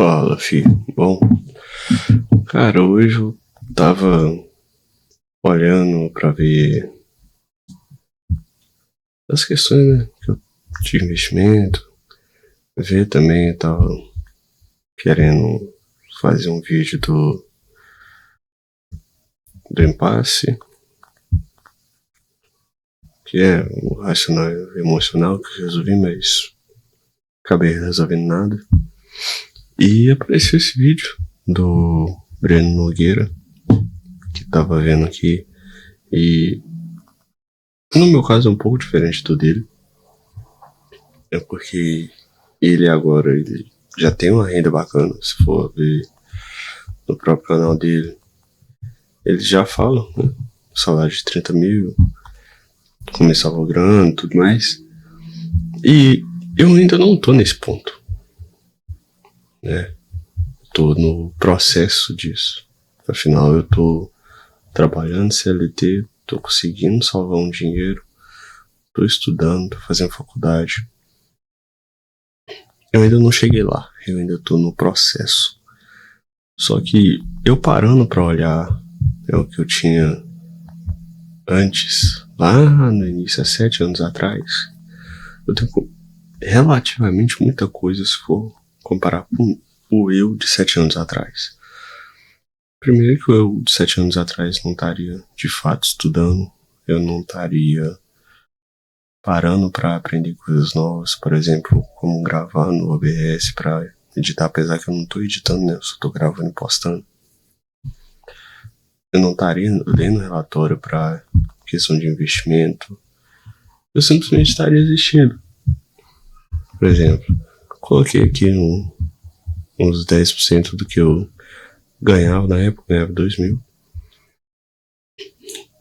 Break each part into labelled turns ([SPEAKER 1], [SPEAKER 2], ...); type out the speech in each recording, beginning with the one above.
[SPEAKER 1] Fala, filho. Bom, cara, hoje eu tava olhando pra ver as questões, né, de investimento, ver também, eu tava querendo fazer um vídeo do impasse, que é o racional e emocional que eu resolvi, mas acabei resolvendo nada. E apareceu esse vídeo do Breno Nogueira, que tava vendo aqui, e no meu caso é um pouco diferente do dele. É porque ele já tem uma renda bacana, se for ver no próprio canal dele. Ele já fala, né? Salário de 30 mil, começar logrando, tudo mais. E eu ainda não tô nesse ponto, né? Tô no processo disso. Afinal, eu tô trabalhando CLT, tô conseguindo salvar um dinheiro, tô estudando, tô fazendo faculdade. Eu ainda não cheguei lá, eu ainda tô no processo. Só que eu parando pra olhar o que eu tinha antes, lá no início, há 7 anos atrás, eu tenho relativamente muita coisa se for comparar com o eu de 7 anos atrás. Primeiro que o eu de 7 anos atrás não estaria de fato estudando, eu não estaria parando para aprender coisas novas, por exemplo, como gravar no OBS para editar, apesar que eu não estou editando, né? Eu só estou gravando e postando. Eu não estaria lendo relatório para questão de investimento. Eu simplesmente estaria existindo. Por exemplo, coloquei aqui uns 10% do que eu ganhava na época, ganhava 2.000.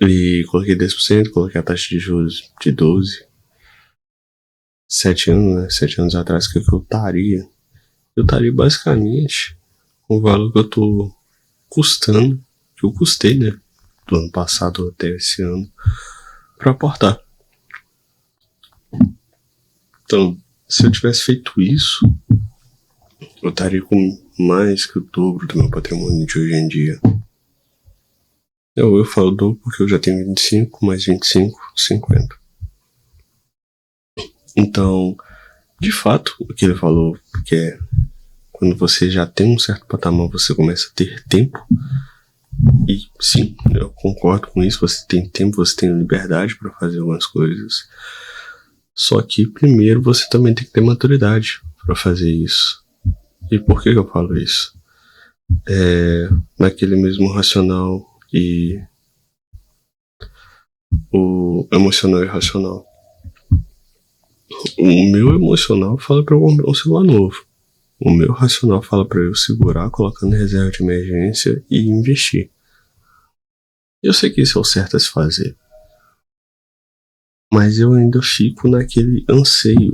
[SPEAKER 1] E coloquei 10%, coloquei a taxa de juros de 12. 7 anos, né? 7 anos atrás, que eu estaria? Eu estaria basicamente com o valor que eu tô custando, que eu custei, né? Do ano passado até esse ano, para aportar. Então, se eu tivesse feito isso, eu estaria com mais que o dobro do meu patrimônio de hoje em dia. Eu falo dobro porque eu já tenho 25, mais 25, 50. Então, de fato, o que ele falou, que é quando você já tem um certo patamar, você começa a ter tempo. E sim, eu concordo com isso, você tem tempo, você tem liberdade para fazer algumas coisas. Só que primeiro você também tem que ter maturidade para fazer isso. E por que eu falo isso? Naquele mesmo racional e o emocional e racional. O meu emocional fala para eu comprar um celular novo. O meu racional fala para eu segurar, colocando reserva de emergência e investir. Eu sei que isso é o certo a se fazer. Mas eu ainda fico naquele anseio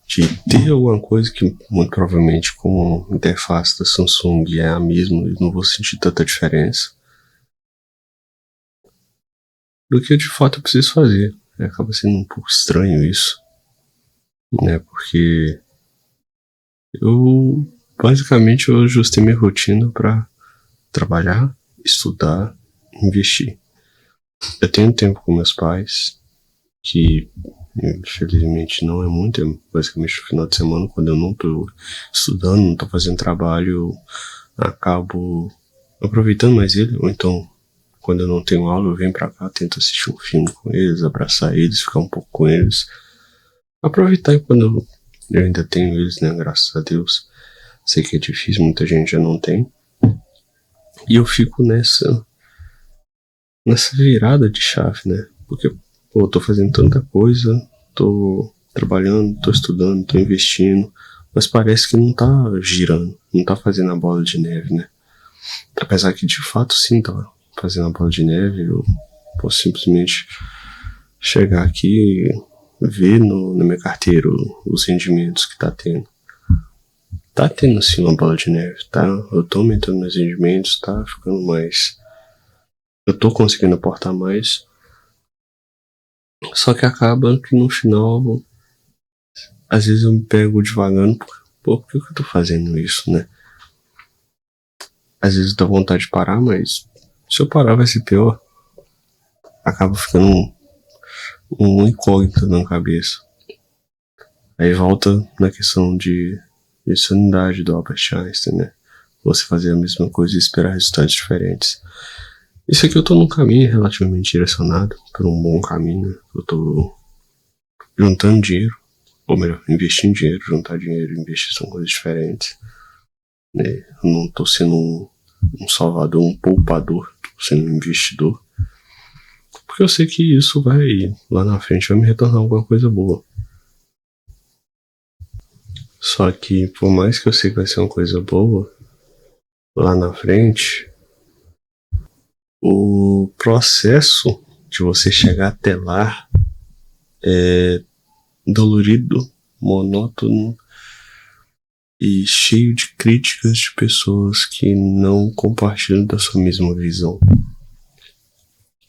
[SPEAKER 1] de ter alguma coisa que, muito provavelmente, como a interface da Samsung é a mesma, eu não vou sentir tanta diferença do que de fato eu preciso fazer. Acaba sendo um pouco estranho isso, né? Porque eu basicamente eu ajustei minha rotina para trabalhar, estudar, investir. Eu tenho tempo com meus pais, que infelizmente não é muito, é basicamente no final de semana, quando eu não tô estudando, não tô fazendo trabalho, eu acabo aproveitando mais ele, ou então quando eu não tenho aula eu venho pra cá, tento assistir um filme com eles, abraçar eles, ficar um pouco com eles, aproveitar quando eu ainda tenho eles, né, graças a Deus. Sei que é difícil, muita gente já não tem, e eu fico nessa virada de chave, né, porque eu tô fazendo tanta coisa, tô trabalhando, tô estudando, tô investindo, mas parece que não tá girando, não tá fazendo a bola de neve, né? Apesar que de fato sim tá fazendo a bola de neve, eu posso simplesmente chegar aqui e ver na minha carteira os rendimentos que tá tendo. Tá tendo sim uma bola de neve, tá? Eu tô aumentando meus rendimentos, tá ficando mais. Eu tô conseguindo aportar mais. Só que acaba que no final, às vezes eu me pego devagando, por que eu tô fazendo isso, né? às vezes dá vontade de parar, mas se eu parar vai ser pior. Acaba ficando um incógnito na cabeça. Aí volta na questão de sanidade do Albert Einstein, né? Você fazer a mesma coisa e esperar resultados diferentes. Isso aqui eu tô num caminho relativamente direcionado, por um bom caminho. Eu tô juntando dinheiro, ou melhor, investindo dinheiro. Juntar dinheiro e investir são coisas diferentes, né? Eu não tô sendo um salvador, um poupador, tô sendo um investidor. Porque eu sei que isso vai, lá na frente, vai me retornar alguma coisa boa. Só que, por mais que eu sei que vai ser uma coisa boa, lá na frente, o processo de você chegar até lá é dolorido, monótono e cheio de críticas de pessoas que não compartilham da sua mesma visão.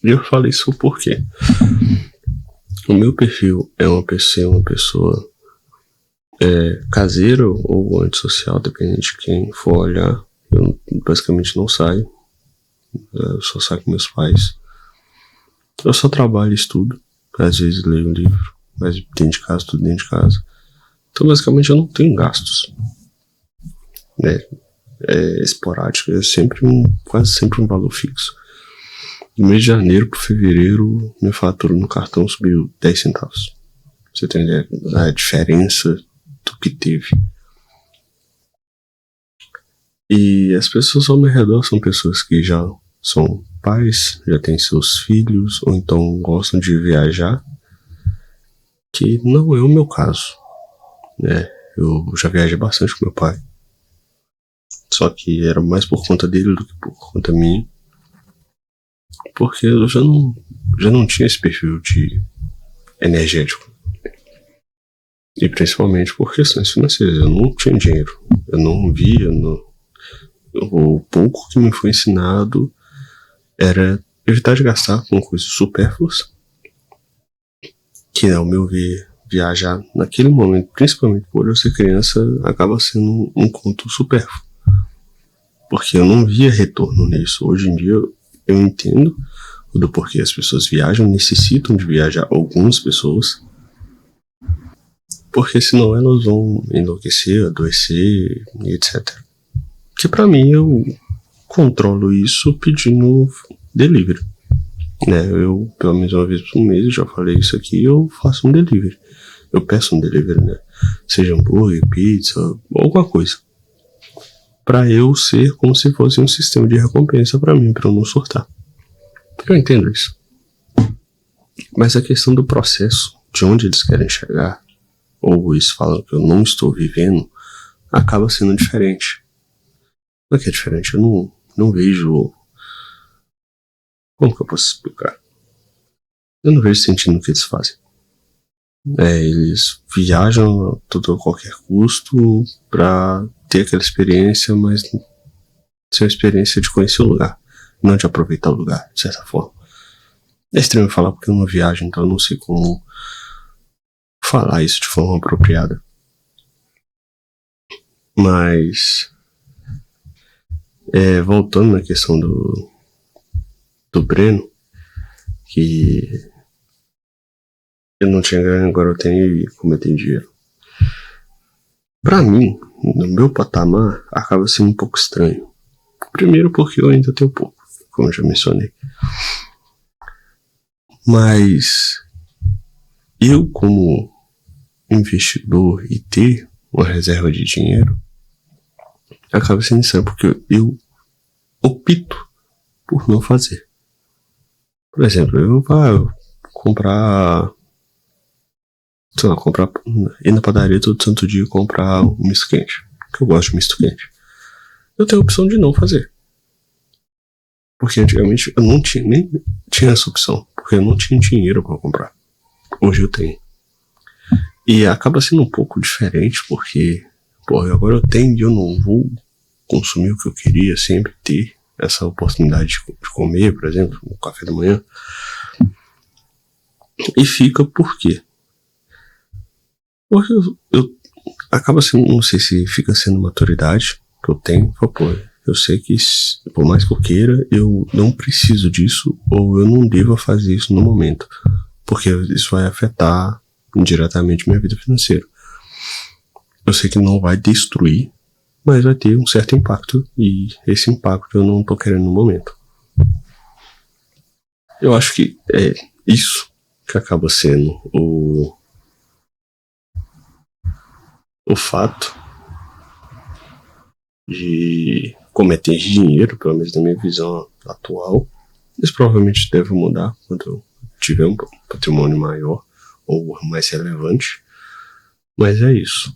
[SPEAKER 1] E eu falei isso porque o meu perfil é uma pessoa caseira ou antissocial, dependendo de quem for olhar. Eu basicamente não saio. Eu só saio com meus pais. Eu só trabalho e estudo. Às vezes leio um livro, mas dentro de casa, tudo dentro de casa. Então basicamente eu não tenho gastos. É esporádico, é quase sempre um valor fixo. Do mês de janeiro para fevereiro, minha fatura no cartão subiu 10 centavos. Você tem a diferença do que teve. E as pessoas ao meu redor são pessoas que já são pais, já têm seus filhos, ou então gostam de viajar, que não é o meu caso, né? Eu já viajei bastante com meu pai, só que era mais por conta dele do que por conta minha, porque eu já não tinha esse perfil de energético, e principalmente por questões financeiras. Eu não tinha dinheiro, eu não via, o pouco que me foi ensinado era evitar de gastar com coisas supérfluas, que ao meu ver, viajar naquele momento, principalmente por eu ser criança, acaba sendo um conto supérfluo, porque eu não via retorno nisso. Hoje em dia eu entendo do porquê as pessoas viajam, necessitam de viajar, algumas pessoas, porque senão elas vão enlouquecer, adoecer, etc. Que pra mim eu controlo isso pedindo delivery, né? Eu, pelo menos uma vez por mês, já falei isso aqui, eu faço um delivery. Eu peço um delivery, né? Seja hambúrguer, pizza, alguma coisa. Pra eu ser como se fosse um sistema de recompensa pra mim, pra eu não surtar. Eu entendo isso. Mas a questão do processo, de onde eles querem chegar, ou eles falam que eu não estou vivendo, acaba sendo diferente. Não é que é diferente, eu não vejo... Como que eu posso explicar? Eu não vejo sentido no que eles fazem. Eles viajam a todo qualquer custo pra ter aquela experiência, mas ser uma experiência de conhecer o lugar, não de aproveitar o lugar, de certa forma. É estranho falar porque eu não viajo, então eu não sei como falar isso de forma apropriada. Mas... voltando na questão do Breno, que eu não tinha ganho, agora eu tenho e como eu tenho dinheiro. Pra mim, no meu patamar, acaba sendo um pouco estranho. Primeiro porque eu ainda tenho pouco, como eu já mencionei. Mas eu, como investidor e ter uma reserva de dinheiro, acaba sendo estranho porque eu opto por não fazer. Por exemplo, eu vou comprar, ir na padaria todo santo dia e comprar um misto quente, que eu gosto de misto quente. Eu tenho a opção de não fazer. Porque antigamente eu não tinha, nem tinha essa opção, porque eu não tinha dinheiro para comprar. Hoje eu tenho. E acaba sendo um pouco diferente, porque, agora eu tenho e eu não vou consumir o que eu queria sempre ter essa oportunidade de comer, por exemplo, no café da manhã. E fica por quê? Porque eu acaba sendo, não sei se fica sendo maturidade que eu tenho, Eu sei que, por mais que eu queira, eu não preciso disso, ou eu não devo fazer isso no momento, porque isso vai afetar indiretamente minha vida financeira. Eu sei que não vai destruir, mas vai ter um certo impacto, e esse impacto eu não tô querendo no momento. Eu acho que é isso que acaba sendo o fato de cometer dinheiro, pelo menos na minha visão atual. Isso provavelmente deve mudar quando eu tiver um patrimônio maior ou mais relevante. Mas é isso.